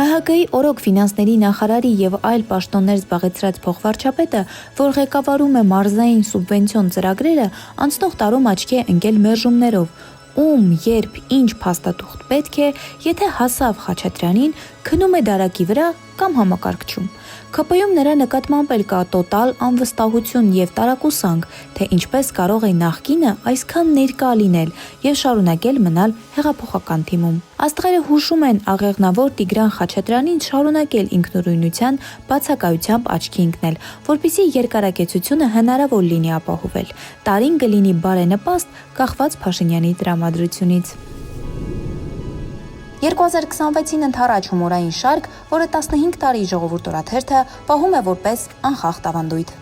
ՀՀԿ-ի օրոք ֆինանսների նախարարի եւ այլ պաշտոններ զբաղեցրած փոխվարչապետը, որ ղեկավարում է մարզային սուբվենցիոն ծրագրերը, անցնող տարում աչքի է ընկել մերժումներով։ Ում, երբ, ինչ փաստաթուղթ պետք է, եթե հասավ Խաչատրյանին, քնում է դարակի վրա կամ համակարգչում։ ՔՊ-ում նրա նկատմամբ էլ կա տոտալ անվստահություն եւ տարակուսանք, թե ինչպես կարող է նախկինը այսքան ներկա լինել եւ շարունակել մնալ հեղափոխական թիմում։ Աստղերը հուշում են աղեղնավոր Տիգրան Խաչատրյանին շարունակել ինքնուրույնության բացակայությամբ աչքի ընկնել, որպեսզի երկարակեցությունը հնարավոր լինի ապահովել։ Տարին կլինի բարենպաստ, կախված Փաշինյանի տրամադրությունից։ 2026-ին ընդառաջ հումորային շարք, որը 15 տարի ժողովուրդ օրաթերթը պահում է որպես անխախտ ավանդույթ։